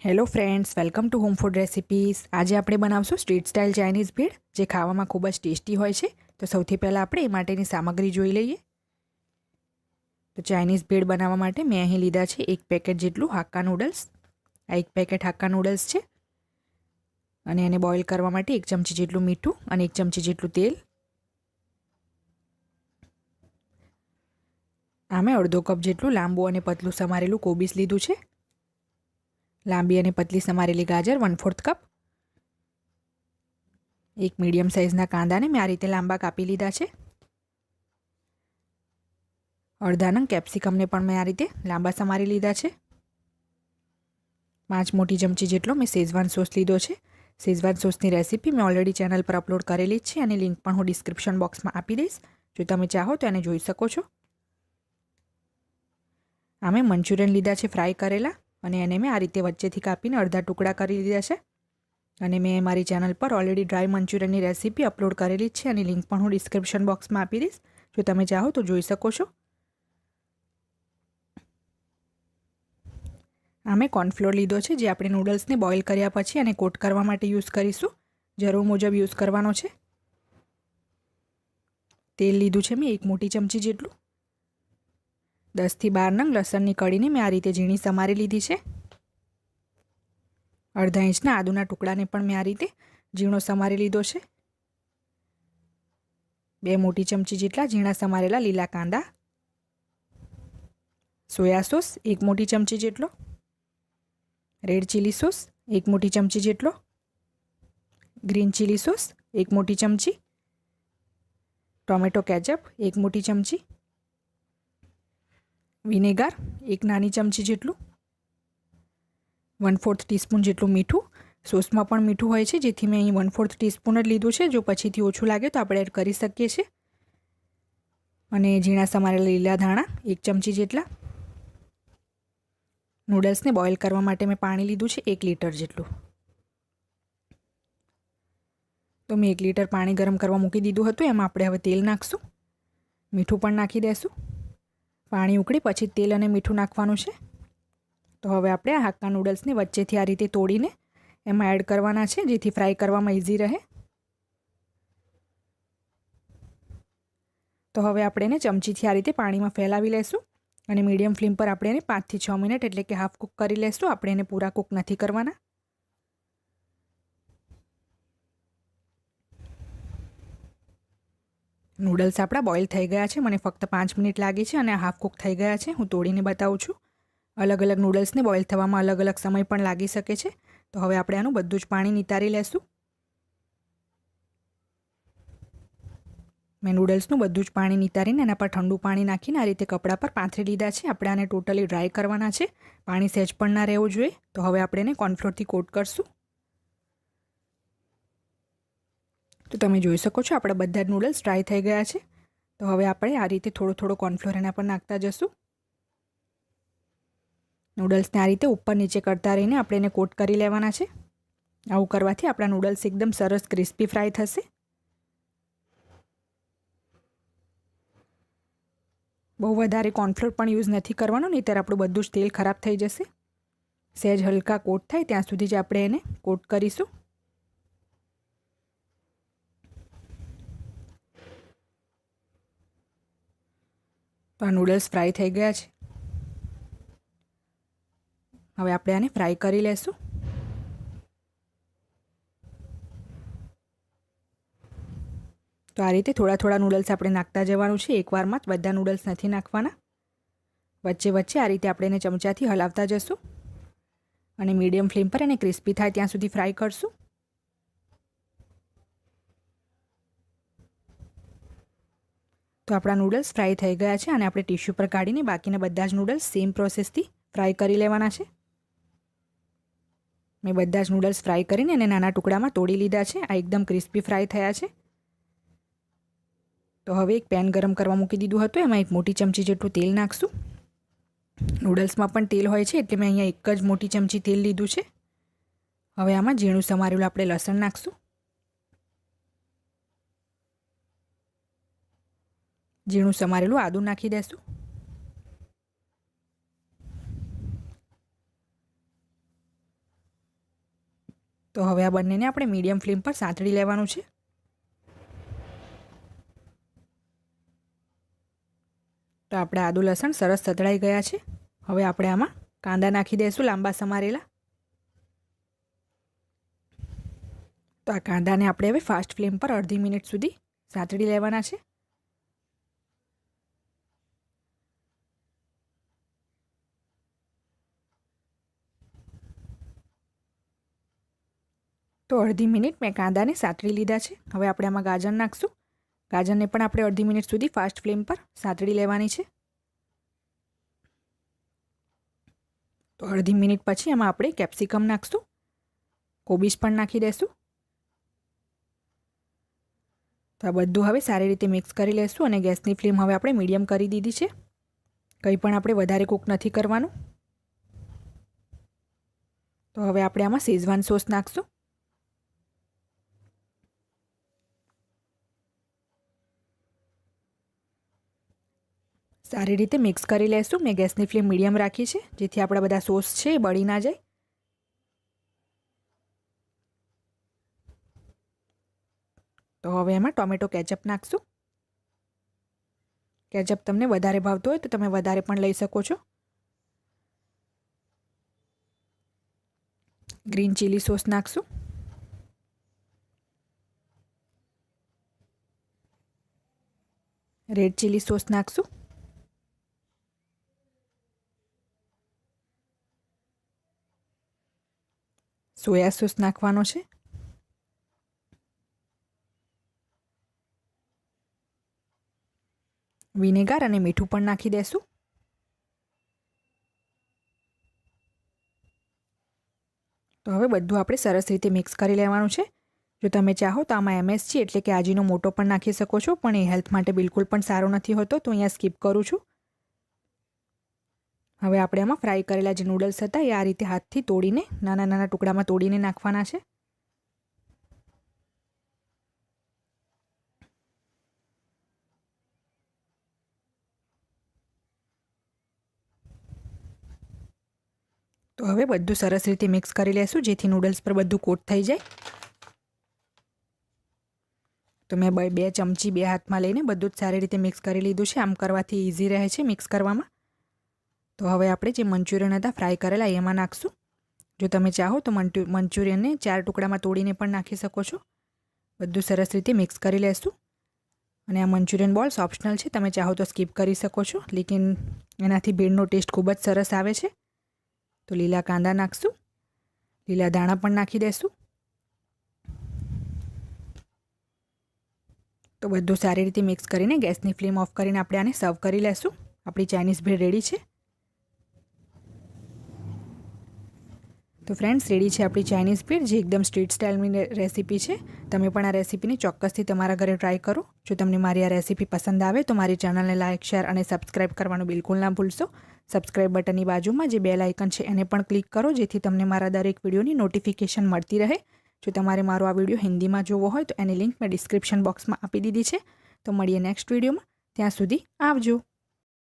Hello friends, welcome to home food recipes. આજે આપણે બનાવશું સ્ટ્રીટ સ્ટાઇલ ચાઇનીઝ ભેળ, જે ખાવામાં ખૂબ જ ટેસ્ટી હોય છે। તો સૌથી પહેલાં આપણે એ માટેની સામગ્રી જોઈ લઈએ। તો ચાઇનીઝ ભેળ બનાવવા માટે મેં અહીં લીધા છે 1 પેકેટ જેટલું હાક્કા નૂડલ્સ। આ 1 પેકેટ હાક્કા નૂડલ્સ છે અને એને બોઇલ કરવા માટે 1 ચમચી જેટલું મીઠું અને 1 ચમચી જેટલું તેલ। આમે અડધો કપ જેટલું લાંબુ અને પતલું સમારેલું કોબીસ લીધું છે। લાંબી અને પતલી સમારેલી ગાજર 1/4 કપ। એક મીડિયમ સાઇઝના કાંદાને મેં આ રીતે લાંબા કાપી લીધા છે। અડધા નંગ કેપ્સિકમને પણ મેં આ રીતે લાંબા સમારી લીધા છે। 5 મોટી ચમચી જેટલો મેં schezwan સોસ લીધો છે। schezwan સોસની રેસીપી મેં ઓલરેડી ચેનલ પર અપલોડ કરેલી જ છે અને લિંક પણ હું ડિસ્ક્રિપ્શન બોક્સમાં આપી દઈશ, જો તમે ચાહો તો એને જોઈ શકો છો। આમે મંચુરિયન લીધા છે ફ્રાય કરેલા અને એને મેં આ રીતે વચ્ચેથી કાપીને અડધા ટુકડા કરી લીધા છે અને મેં મારી ચેનલ પર ઓલરેડી ડ્રાય મંચુરિયનની રેસીપી અપલોડ કરેલી જ છે અને લિંક પણ હું ડિસ્ક્રિપ્શન બોક્સમાં આપી દઈશ, જો તમે ચાહો તો જોઈ શકો છો। આમે કોર્નફ્લોર લીધો છે, જે આપણે નૂડલ્સને બોઇલ કર્યા પછી અને કોટ કરવા માટે યુઝ કરીશું, જરૂર મુજબ યુઝ કરવાનો છે। તેલ લીધું છે મેં 1 મોટી ચમચી જેટલું। 10 થી 12 નંગ લસણની કળીને મેં આ રીતે ઝીણી સમારી લીધી છે। અડધા ઇંચના આદુના ટુકડાને પણ મેં આ રીતે ઝીણો સમારી લીધો છે। 2 મોટી ચમચી જેટલા ઝીણા સમારેલા લીલા કાંદા। સોયા સોસ 1 મોટી ચમચી જેટલો। રેડ ચીલી સોસ 1 મોટી ચમચી જેટલો। ગ્રીન ચીલી સોસ 1 મોટી ચમચી। ટોમેટો કેચઅપ 1 મોટી ચમચી। વિનેગર 1 નાની ચમચી જેટલું। 1/4 ટીસ્પૂન જેટલું મીઠું। સોસમાં પણ મીઠું હોય છે, જેથી મેં અહીં 1/4 ટીસ્પૂન જ લીધું છે, જો પછીથી ઓછું લાગે તો આપણે એડ કરી શકીએ છીએ। અને ઝીણા સમારેલા લીલા ધાણા 1 ચમચી જેટલા। નૂડલ્સને બોઇલ કરવા માટે મેં પાણી લીધું છે 1 લીટર જેટલું। તો મેં 1 લીટર પાણી ગરમ કરવા મૂકી દીધું હતું, એમાં આપણે હવે તેલ નાખશું, મીઠું પણ નાખી દઈશું। પાણી ઉકળી પછી તેલ અને મીઠું નાખવાનું છે। તો હવે આપણે આ હાક્કા નૂડલ્સને વચ્ચેથી આ રીતે તોડીને એમાં એડ કરવાના છે, જેથી ફ્રાય કરવામાં ઇઝી રહે। તો હવે આપણે એને ચમચીથી આ રીતે પાણીમાં ફેલાવી લેશું અને મીડિયમ ફ્લેમ પર આપણે એને 5 થી 6 મિનિટ એટલે કે હાફ કૂક કરી લેશું। આપણે એને પૂરા કૂક નથી કરવાના। નૂડલ્સ આપણા બોઇલ થઈ ગયા છે, મને ફક્ત 5 મિનિટ લાગી છે અને હાફ કૂક થઈ ગયા છે। હું તોડીને બતાવું છું। અલગ અલગ નૂડલ્સને બોઇલ થવામાં અલગ અલગ સમય પણ લાગી શકે છે। તો હવે આપણે આનું બધું જ પાણી નિતારી લેશું। મેં નૂડલ્સનું બધું જ પાણી નિતારીને એના પર ઠંડુ પાણી નાખીને આ રીતે કપડા પર પાથરી લીધા છે। આપણે આને ટોટલી ડ્રાય કરવાના છે, પાણી સહેજ પણ ના રહેવું જોઈએ। તો હવે આપણે એને કોર્નફ્લોરથી કોટ કરશું। તો તમે જોઈ શકો છો આપણા બધા જ નૂડલ્સ ડ્રાય થઈ ગયા છે। તો હવે આપણે આ રીતે થોડો થોડો કોર્નફ્લોર એના પર નાખતા જશું। નૂડલ્સને આ રીતે ઉપર નીચે કરતા રહીને આપણે એને કોટ કરી લેવાના છે। આવું કરવાથી આપણા નૂડલ્સ એકદમ સરસ ક્રિસ્પી ફ્રાય થશે। બહુ વધારે કોર્નફ્લોર પણ યુઝ નથી કરવાનો, નહીંતર આપણું બધું જ તેલ ખરાબ થઈ જશે। સહેજ હલકા કોટ થાય ત્યાં સુધી જ આપણે એને કોટ કરીશું। તો આ નૂડલ્સ ફ્રાય થઈ ગયા છે। હવે આપણે આને ફ્રાય કરી લેશું। તો આ રીતે થોડા થોડા નૂડલ્સ આપણે નાખતા જવાનું છે, એકવારમાં જ બધા નૂડલ્સ નથી નાખવાના। વચ્ચે વચ્ચે આ રીતે આપણે એને ચમચાથી હલાવતા જશું અને મીડિયમ ફ્લેમ પર એને ક્રિસ્પી થાય ત્યાં સુધી ફ્રાય કરશું। તો આપણા નૂડલ્સ ફ્રાય થઈ ગયા છે અને આપણે ટીશ્યુ પર કાઢીને બાકીના બધા જ નૂડલ્સ સેમ પ્રોસેસથી ફ્રાય કરી લેવાના છે। મેં બધા જ નૂડલ્સ ફ્રાય કરીને એને નાના ટુકડામાં તોડી લીધા છે। આ એકદમ ક્રિસ્પી ફ્રાય થયા છે। તો હવે એક પેન ગરમ કરવા મૂકી દીધું હતું, એમાં 1 મોટી ચમચી જેટલું તેલ નાખશું। નૂડલ્સમાં પણ તેલ હોય છે, એટલે મેં અહીંયા 1 જ મોટી ચમચી તેલ લીધું છે। હવે આમાં ઝીણું સમારેલું આપણે લસણ નાખશું। ઝીણું સમારેલું આદું નાખી દઈશું। તો હવે આ બંનેને આપણે મીડિયમ ફ્લેમ પર સાંતળી લેવાનું છે. તો આપણે આદુ લસણ સરસ સતળાઈ ગયા છે. હવે આપણે આમાં કાંદા નાખી દઈશું લાંબા સમારેલા. તો આ કાંદાને આપણે હવે ફાસ્ટ ફ્લેમ પર અડધી મિનિટ સુધી સાંતળી લેવાના છે. તો અડધી મિનિટ મેં કાંદાને સાંતળી લીધા છે. હવે આપણે આમાં ગાજર નાખશું. ગાજરને પણ આપણે અડધી મિનિટ સુધી ફાસ્ટ ફ્લેમ પર સાંતળી લેવાની છે. તો અડધી મિનિટ પછી આમાં આપણે કેપ્સિકમ નાખશું. કોબીજ પણ નાખી દઈશું. તો આ બધું હવે સારી રીતે મિક્સ કરી લઈશું અને ગેસની ફ્લેમ હવે આપણે મીડિયમ કરી દીધી છે. કંઈ પણ આપણે વધારે કૂક નથી કરવાનું. તો હવે આપણે આમાં શેઝવાન સોસ નાખશું. સારી રીતે મિક્સ કરી લઈશું. મેં ગેસની ફ્લેમ મીડિયમ રાખી છે જેથી આપણા બધા સોસ છે એ બળી ના જાય. તો હવે એમાં ટોમેટો કેચઅપ નાખશું. કેચઅપ તમને વધારે ભાવતો હોય તો તમે વધારે પણ લઈ શકો છો. ગ્રીન ચીલી સોસ નાખશું. રેડ ચીલી સોસ નાખશું. સોયા સોસ નાખવાનો છે. વિનેગર અને મીઠું પણ નાખી દેશું. તો હવે બધું આપણે સરસ રીતે મિક્સ કરી લેવાનું છે. જો તમે ચાહો તો આમાં MSG એટલે કે આજીનો મોટો પણ નાખી શકો છો, પણ એ હેલ્થ માટે બિલકુલ પણ સારો નથી હોતો, તો અહીંયા સ્કીપ કરું છું. હવે આપણે આમાં ફ્રાય કરેલા જે નૂડલ્સ હતા એ આ રીતે હાથથી તોડીને નાના નાના ટુકડામાં તોડીને નાખવાના છે. તો હવે બધું સરસ રીતે મિક્સ કરી લેશું જેથી નૂડલ્સ પર બધું કોટ થઈ જાય. તો મેં 2 ચમચી 2 હાથમાં લઈને બધું જ સારી રીતે મિક્સ કરી લીધું છે. આમ કરવાથી ઇઝી રહે છે મિક્સ કરવામાં. તો હવે આપણે જે મંચુરિયન હતા ફ્રાય કરેલા એમાં નાખશું. જો તમે ચાહો તો મંચુરિયનને 4 ટુકડામાં તોડીને પણ નાખી શકો છો. બધું સરસ રીતે મિક્સ કરી લેશું. અને આ મંચુરિયન બોલ્સ ઓપ્શનલ છે, તમે ચાહો તો સ્કીપ કરી શકો છો, લેકિન એનાથી ભેળનો ટેસ્ટ ખૂબ જ સરસ આવે છે. તો લીલા કાંદા નાખશું. લીલા ધાણા પણ નાખી દઈશું. તો બધું સારી રીતે મિક્સ કરીને ગેસની ફ્લેમ ઓફ કરીને આપણે આને સર્વ કરી લેશું. આપણી ચાઇનીઝ ભેળ રેડી છે. તો ફ્રેન્ડ્સ, રેડી છે આપણી ચાઇનીઝ ભેળ, જે એકદમ સ્ટ્રીટ સ્ટાઇલની રેસીપી છે. તમે પણ આ રેસીપીને ચોક્કસથી તમારા ઘરે ટ્રાય કરો. જો તમને મારી આ રેસીપી પસંદ આવે તો મારી ચેનલને લાઇક, શેર અને સબસ્ક્રાઇબ કરવાનું બિલકુલ ના ભૂલશો. સબસ્ક્રાઇબ બટનની બાજુમાં જે બેલ આઇકન છે એને પણ ક્લિક કરો જેથી તમને મારા દરેક વિડીયોની નોટિફિકેશન મળતી રહે. જો તમારે મારો આ વિડીયો હિન્દીમાં જોવો હોય તો એની લિંક મેં ડિસ્ક્રિપ્શન બોક્સમાં આપી દીધી છે. તો મળીએ નેક્સ્ટ વિડીયોમાં. ત્યાં સુધી આવજો.